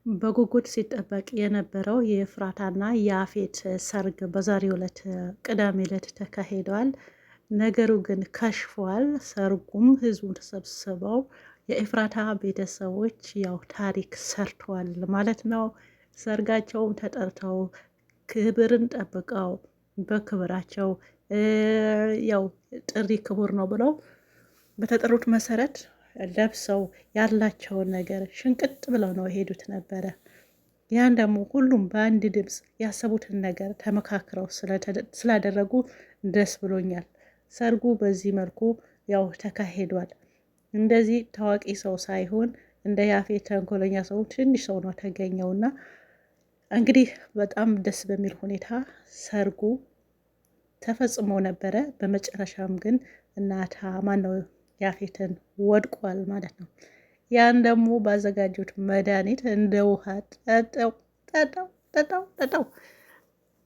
በጉጉት ሲጠበቅ የነበረው የኤፍራታና የያፌት ሰርግ በዛሬው ዕለት ቅዳሜ ዕለት ተካሂዷል። ነገሩ ግን ከሽፏል። ሰርጉም ህዝቡን ተሰብስበው የኤፍራታ ቤተሰቦች ያው ታሪክ ሰርተዋል ማለት ነው። ሰርጋቸውም ተጠርተው ክብርን ጠብቀው በክብራቸው ያው ጥሪ ክቡር ነው ብለው በተጠሩት መሰረት ለብሰው ያላቸውን ነገር ሽንቅጥ ብለው ነው የሄዱት ነበረ። ያን ደግሞ ሁሉም በአንድ ድምፅ ያሰቡትን ነገር ተመካክረው ስላደረጉ ደስ ብሎኛል። ሰርጉ በዚህ መልኩ ያው ተካሂዷል። እንደዚህ ታዋቂ ሰው ሳይሆን እንደ ያፌት ተንኮለኛ ሰው ትንሽ ሰው ነው ተገኘውና እንግዲህ በጣም ደስ በሚል ሁኔታ ሰርጉ ተፈጽሞ ነበረ። በመጨረሻም ግን እናታ ማነው ያፌትን ወድቋል ማለት ነው። ያን ደግሞ ባዘጋጁት መድኃኒት እንደ ውሃ ጠጠው ጠጠው ጠጠው ጠጠው።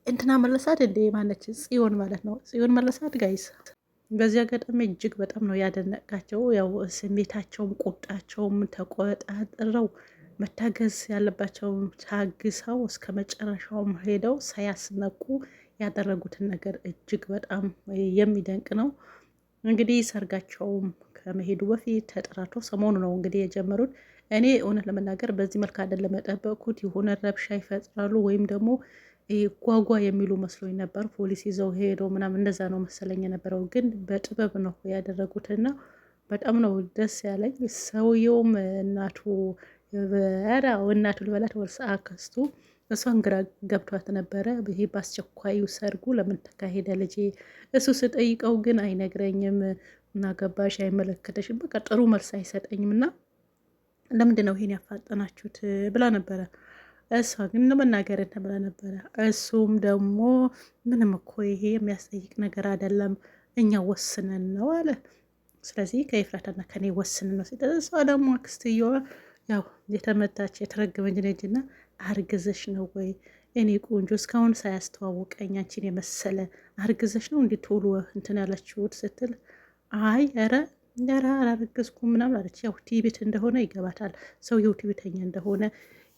እንትና መለሳት እንደ ማነች ጽዮን ማለት ነው። ጽዮን መለሳት ጋይስ በዚህ አጋጣሚ እጅግ በጣም ነው ያደነቃቸው። ያው ስሜታቸውም ቁጣቸውም ተቆጣጥረው መታገዝ ያለባቸውም ታግሰው እስከ መጨረሻውም ሄደው ሳያስነቁ ያደረጉትን ነገር እጅግ በጣም የሚደንቅ ነው። እንግዲህ ሰርጋቸውም ከመሄዱ በፊት ተጠራርቶ ሰሞኑ ነው እንግዲህ የጀመሩት። እኔ እውነት ለመናገር በዚህ መልክ አይደለም የጠበቅኩት። የሆነ ረብሻ ይፈጥራሉ ወይም ደግሞ ጓጓ የሚሉ መስሎኝ ነበር። ፖሊስ ይዘው ሄደው ምናምን እንደዛ ነው መሰለኝ የነበረው። ግን በጥበብ ነው ያደረጉትና በጣም ነው ደስ ያለኝ። ሰውየውም እናቱ ልበላት ወርስ አክስቱ እሷን ግራ ገብቷት ነበረ። ይሄ በአስቸኳዩ ሰርጉ ለምን ተካሄደ ልጄ? እሱ ስጠይቀው ግን አይነግረኝም እና ገባሽ አይመለከተሽም፣ በቃ ጥሩ መልስ አይሰጠኝም እና ለምንድን ነው ይሄን ያፋጠናችሁት ብላ ነበረ። እሷ ግን ለመናገር ተብላ ነበረ። እሱም ደግሞ ምንም እኮ ይሄ የሚያስጠይቅ ነገር አይደለም እኛ ወስነን ነው አለ። ስለዚህ ከኤፍራታና ከኔ ወስነን ነው ሲል እሷ ደግሞ አክስትየዋ ያው የተመታች የተረገመች ልጅና አርግዘሽ ነው ወይ እኔ ቆንጆ እስካሁን ሳያስተዋውቀኝ አንቺን የመሰለ አርግዘሽ ነው እንዴት ቶሎ እንትን ያላችሁት ስትል አይ ኧረ አላረገዝኩም ምናምን አለች። ያው ቲቤት እንደሆነ ይገባታል ሰውየው ቲቤተኛ እንደሆነ።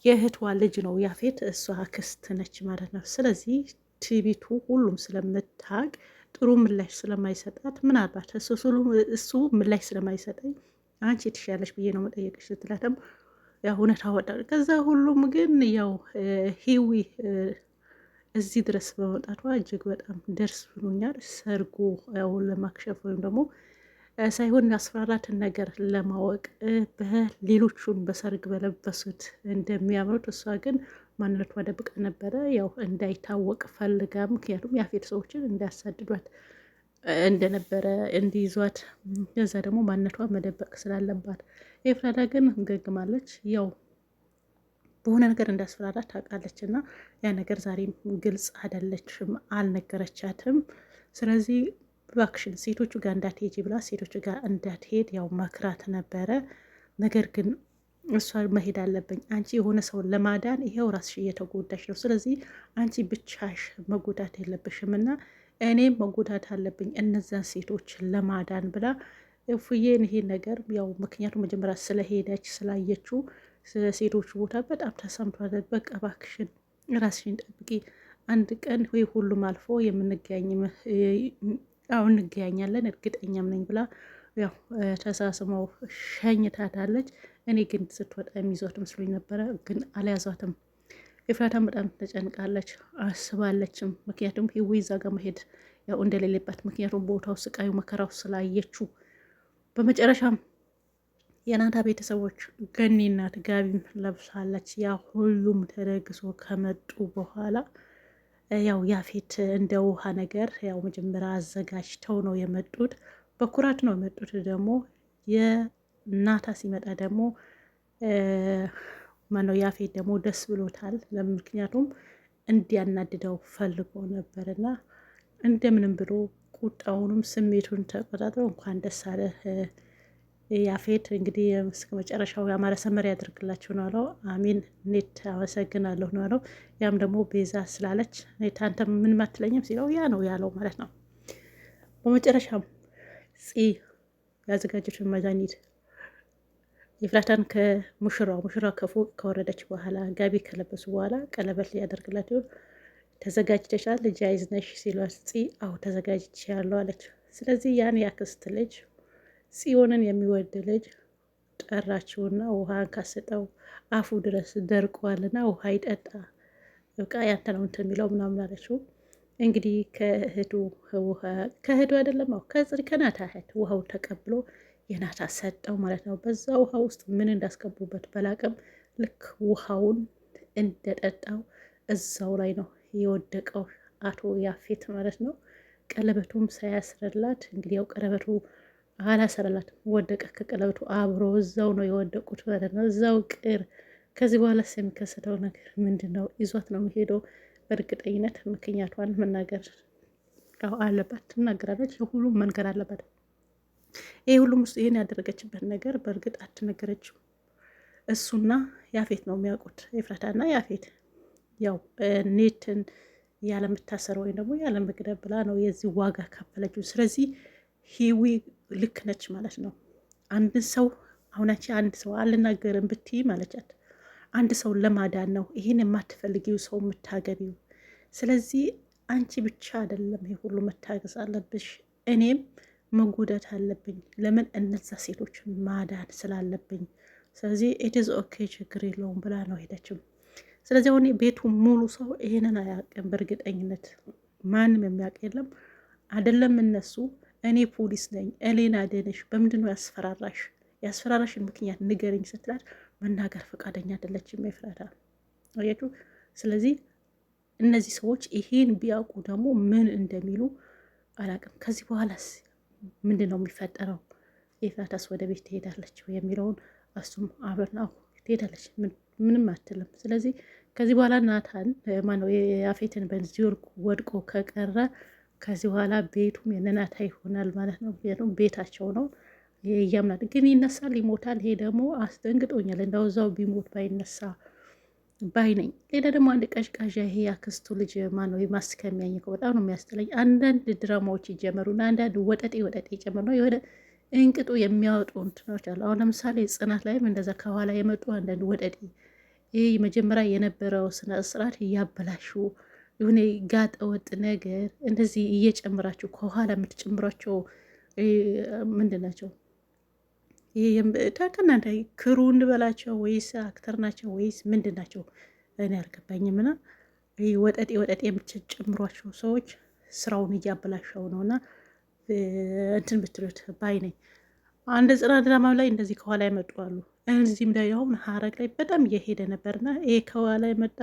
የእህቷ ልጅ ነው ያፌት፣ እሷ አክስት ነች ማለት ነው። ስለዚህ ቲቤቱ ሁሉም ስለምታቅ ጥሩ ምላሽ ስለማይሰጣት ምናልባት እሱ ምላሽ ስለማይሰጠኝ አንቺ ትሻለሽ ብዬ ነው መጠየቅሽ ስትላትም ያው እውነት አወጣ። ከዛ ሁሉም ግን ያው ሂዊ እዚህ ድረስ በመውጣቷ እጅግ በጣም ደስ ብሎኛል። ሰርጉ ያው ለማክሸፍ ወይም ደግሞ ሳይሆን ያስፈራራትን ነገር ለማወቅ በሌሎቹን በሰርግ በለበሱት እንደሚያምሩት እሷ ግን ማንነቷ ደብቃ ነበረ። ያው እንዳይታወቅ ፈልጋ፣ ምክንያቱም ያፌት ሰዎችን እንዳያሳድዷት እንደነበረ እንዲይዟት፣ ከዛ ደግሞ ማንነቷ መደበቅ ስላለባት። ኤፍራታ ግን ገግማለች። ያው በሆነ ነገር እንዳስፈራራት ታውቃለች እና ያ ነገር ዛሬም ግልጽ አይደለችም፣ አልነገረቻትም። ስለዚህ እባክሽን ሴቶቹ ጋር እንዳትሄጂ ብላ ሴቶቹ ጋር እንዳትሄድ ያው መክራት ነበረ። ነገር ግን እሷ መሄድ አለብኝ፣ አንቺ የሆነ ሰውን ለማዳን ይሄው ራስሽ እየተጎዳሽ ነው። ስለዚህ አንቺ ብቻሽ መጎዳት የለብሽም እና እኔም መጎዳት አለብኝ እነዛን ሴቶች ለማዳን ብላ እፉዬን ይሄን ነገር ያው ምክንያቱም መጀመሪያ ስለሄደች ስላየችው ሴቶቹ ቦታ በጣም ተሰምቷል። በቃ እባክሽን ራስሽን ጠብቂ፣ አንድ ቀን ወይ ሁሉም አልፎ እንገያኛለን እርግጠኛም ነኝ ብላ ያው ተሳስመው ሸኝታታለች። እኔ ግን ስትወጣ የሚይዟት መስሎኝ ነበረ፣ ግን አልያዟትም። ኤፍራታም በጣም ተጨንቃለች፣ አስባለችም። ምክንያቱም ሂዊ እዛ ጋር መሄድ ያው እንደሌለባት፣ ምክንያቱም ቦታው ስቃዩ መከራው ስላየችው። በመጨረሻም የናታ ቤተሰቦች ገኒ እናት ጋቢም ለብሳለች። ያ ሁሉም ተደግሶ ከመጡ በኋላ ያው ያፌት እንደ ውሃ ነገር ያው መጀመሪያ አዘጋጅተው ነው የመጡት። በኩራት ነው የመጡት። ደግሞ የናታ ሲመጣ ደግሞ ማነው ያፌት ደግሞ ደስ ብሎታል። ምክንያቱም እንዲያናድደው ፈልጎ ነበርና እንደምንም ብሎ ቁጣውንም ስሜቱን ተቆጣጥሮ እንኳን ደስ አለ ያፌት። እንግዲህ እስከ መጨረሻው ያማረ ሰመር ያደርግላችሁ ነው አለው። አሚን ኔት አመሰግናለሁ ነው አለው። ያም ደግሞ ቤዛ ስላለች ኔት አንተ ምን ማትለኝም ሲለው ያ ነው ያለው ማለት ነው። በመጨረሻም ያዘጋጀችን መድኃኒት ኤፍራታን ሙሽራ ከፎቅ ከወረደች በኋላ ጋቢ ከለበሱ በኋላ ቀለበት ሊያደርግላት ይሆን ተዘጋጅተሻል ልጅ አይዝነሽ ሲሏት አዎ ተዘጋጅቻለሁ አለች። ስለዚህ ያን ያክስት ልጅ ጽዮንን የሚወድ ልጅ ጠራችውና ውሃ ካሰጠው አፉ ድረስ ደርቋልና ውሃ ይጠጣ በቃ ያንተ ነው እንትን የሚለው ምናምን አለችው። እንግዲህ ከእህቱ አይደለም ከናታ እህት ውሃው ተቀብሎ የናታ ሰጠው ማለት ነው። በዛ ውሃ ውስጥ ምን እንዳስገቡበት በላቅም ልክ ውሃውን እንደጠጣው እዛው ላይ ነው የወደቀው አቶ ያፌት ማለት ነው። ቀለበቱም ሳያስረላት እንግዲህ ያው ቀለበቱ አላሰረላትም ወደቀ ከቀለበቱ አብሮ እዛው ነው የወደቁት ማለት ነው። እዛው ቅር ከዚህ በኋላ የሚከሰተው ነገር ምንድን ነው? ይዟት ነው የሚሄደው። በእርግጠኝነት ምክንያቷን መናገር አለባት፣ ትናገራለች። ሁሉም መንገር አለባት። ይህ ሁሉም ውስጥ ይህን ያደረገችበት ነገር በእርግጥ አትነገረችው። እሱና ያፌት ነው የሚያውቁት። ኤፍራታና ያፌት ያው ኔትን ያለምታሰር ወይም ደግሞ ያለመግደል ብላ ነው የዚህ ዋጋ ካፈለችው። ስለዚህ ሂዊ ልክ ነች ማለት ነው። አንድ ሰው አሁናቺ አንድ ሰው አልናገርም ብትይ ማለቻት አንድ ሰው ለማዳን ነው ይህን የማትፈልጊው ሰው የምታገቢው። ስለዚህ አንቺ ብቻ አይደለም ይሄ ሁሉ መታገዝ አለብሽ፣ እኔም መጎዳት አለብኝ። ለምን እነዛ ሴቶችን ማዳን ስላለብኝ። ስለዚህ ኢትዝ ኦኬ ችግር የለውም ብላ ነው ሄደችም። ስለዚህ አሁን ቤቱ ሙሉ ሰው ይሄንን አያውቅም። በእርግጠኝነት ማንም የሚያውቅ የለም። አይደለም እነሱ እኔ ፖሊስ ነኝ እኔን አደንሽ በምንድን ነው ያስፈራራሽን ምክንያት ንገረኝ ስትላት መናገር ፈቃደኛ አይደለችም ኤፍራታ አያችሁ። ስለዚህ እነዚህ ሰዎች ይሄን ቢያውቁ ደግሞ ምን እንደሚሉ አላውቅም። ከዚህ በኋላስ ምንድን ነው የሚፈጠረው? ኤፍራታስ ወደ ቤት ትሄዳለች የሚለውን እሱም አብረን ትሄዳለች፣ ምንም አትልም። ስለዚህ ከዚህ በኋላ ናታን ማነው የያፌትን በዚህ ወድቆ ከቀረ ከዚህ በኋላ ቤቱም የነናታ ይሆናል ማለት ነው። ምክንያቱም ቤታቸው ነው እያምናት፣ ግን ይነሳል ይሞታል። ይሄ ደግሞ አስደንግጦኛል። እንደዛው ቢሞት ባይነሳ ባይ ነኝ። ሌላ ደግሞ አንድ ቀዥቃዣ ይሄ ያክስቱ ልጅ ማነው የማስከ የሚያኝከው በጣም ነው የሚያስጠላኝ። አንዳንድ ድራማዎች ይጀመሩና አንዳንድ ወጠጤ ይጨመሩ ነው የሆነ እንቅጡ የሚያወጡ እንትኖች አሉ። አሁን ለምሳሌ ጽናት ላይም እንደዛ ከኋላ የመጡ አንዳንድ ወጠጤ ይህ መጀመሪያ የነበረው ስነ ስርዓት እያበላሹ የሆነ ጋጠ ወጥ ነገር እንደዚህ እየጨምራችሁ ከኋላ የምትጨምሯቸው ምንድን ናቸው? ከእናንተ ክሩ እንበላቸው ወይስ አክተር ናቸው ወይስ ምንድን ናቸው? እኔ አልገባኝም። እና ወጠጤ የምትጨምሯቸው ሰዎች ስራውን እያበላሸው ነው እና እንትን ብትሉት ባይ ነኝ። አንድ ጽናት ድራማ ላይ እንደዚህ ከኋላ ይመጡ አሉ። እዚህም ላይ አሁን ሀረግ ላይ በጣም እየሄደ ነበርና ይሄ ከኋላ የመጣ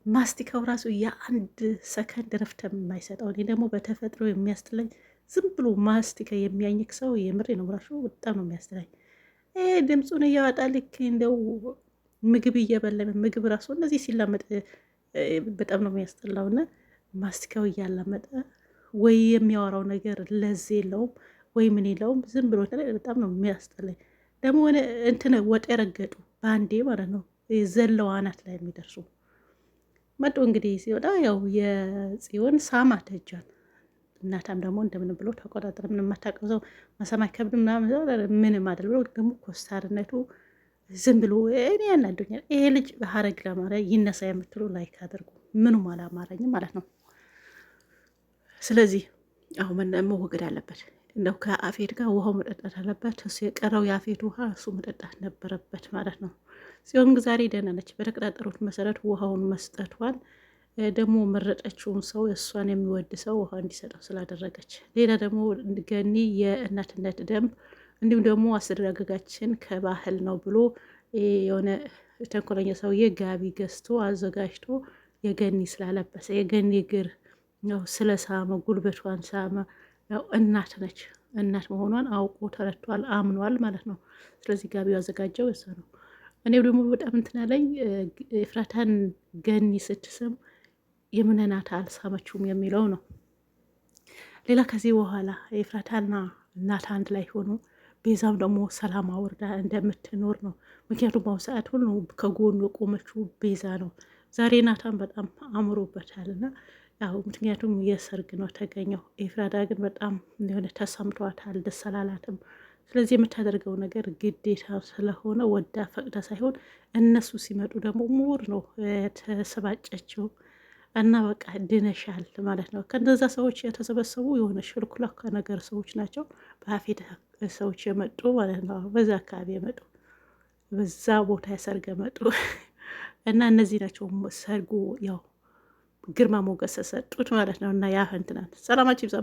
ማስቲካው ራሱ የአንድ ሰከንድ ረፍት የማይሰጠው እኔ ደግሞ በተፈጥሮ የሚያስጥለኝ ዝም ብሎ ማስቲካ የሚያኝክ ሰው የምሬ ነው ራሱ በጣም ነው የሚያስጥለኝ። ይሄ ድምፁን እያወጣ ልክ እንደው ምግብ እየበለ ምግብ ራሱ እንደዚህ ሲላመጥ በጣም ነው የሚያስጠላው። እና ማስቲካው እያላመጠ ወይ የሚያወራው ነገር ለዚህ የለውም ወይ ምን የለውም፣ ዝም ብሎ በጣም ነው የሚያስጠላኝ። ደግሞ እንትን ወጥ የረገጡ በአንዴ ማለት ነው ዘለው አናት ላይ የሚደርሱ መጡ። እንግዲህ ሲወጣ ያው የጽዮን ሳማት እጇን። እናታም ደግሞ እንደምን ብሎ ተቆጣጠረ። ምንም የማታውቀው ሰው መሰማይ ከብድ ምንም አይደል ብሎ ደግሞ ኮስታርነቱ ዝም ብሎ እኔ ያናዶኛል። ይሄ ልጅ ሀረግ ለማረ ይነሳ የምትሉ ላይክ አድርጉ። ምኑም አላማረኝም ማለት ነው። ስለዚህ አሁን መወገድ አለበት። እንደው ከአፌድ ጋር ውሃው መጠጣት አለበት። እሱ የቀረው የአፌድ ውሃ እሱ መጠጣት ነበረበት ማለት ነው። ጽዮን ዛሬ ደህና ነች። በተቀጣጠሩት መሰረት ውሃውን መስጠቷን ደግሞ መረጠችውን ሰው እሷን የሚወድ ሰው ውሃ እንዲሰጠው ስላደረገች፣ ሌላ ደግሞ ገኒ የእናትነት ደንብ እንዲሁም ደግሞ አስተዳደጋችን ከባህል ነው ብሎ የሆነ ተንኮለኛ ሰውዬ ጋቢ ገዝቶ አዘጋጅቶ የገኒ ስላለበሰ የገኒ እግር ያው ስለ ሳመ ጉልበቷን ሳመ። ያው እናት ነች፣ እናት መሆኗን አውቆ ተረድቷል፣ አምኗል ማለት ነው። ስለዚህ ጋቢው አዘጋጀው እሱ ነው። እኔው ደግሞ በጣም እንትን ያለኝ ኤፍራታን ገኒ ስትስም የምንናት አልሳመችውም የሚለው ነው። ሌላ ከዚህ በኋላ ኤፍራታና እናት አንድ ላይ ሆኑ። ቤዛም ደግሞ ሰላም አውርዳ እንደምትኖር ነው። ምክንያቱም በአሁኑ ሰዓት ሁሉ ከጎኑ የቆመችው ቤዛ ነው። ዛሬ ናታን በጣም አምሮበታል እና ያው ምክንያቱም የሰርግ ነው ተገኘው። ኤፍራታ ግን በጣም የሆነ ተሰምቷታል፣ ደስ አላላትም። ስለዚህ የምታደርገው ነገር ግዴታ ስለሆነ ወዳ ፈቅዳ ሳይሆን እነሱ ሲመጡ ደግሞ ሙር ነው ተሰባጨችው እና በቃ ድነሻል ማለት ነው። ከነዛ ሰዎች የተሰበሰቡ የሆነ ሽልኩላካ ነገር ሰዎች ናቸው፣ በአፌድ ሰዎች የመጡ ማለት ነው። በዛ አካባቢ የመጡ በዛ ቦታ ሰርግ የመጡ እና እነዚህ ናቸው ሰርጉ ያው ግርማ ሞገስ ሰጡት ማለት ነው። እና ያ እንትናን ሰላማችሁ ይብዛ።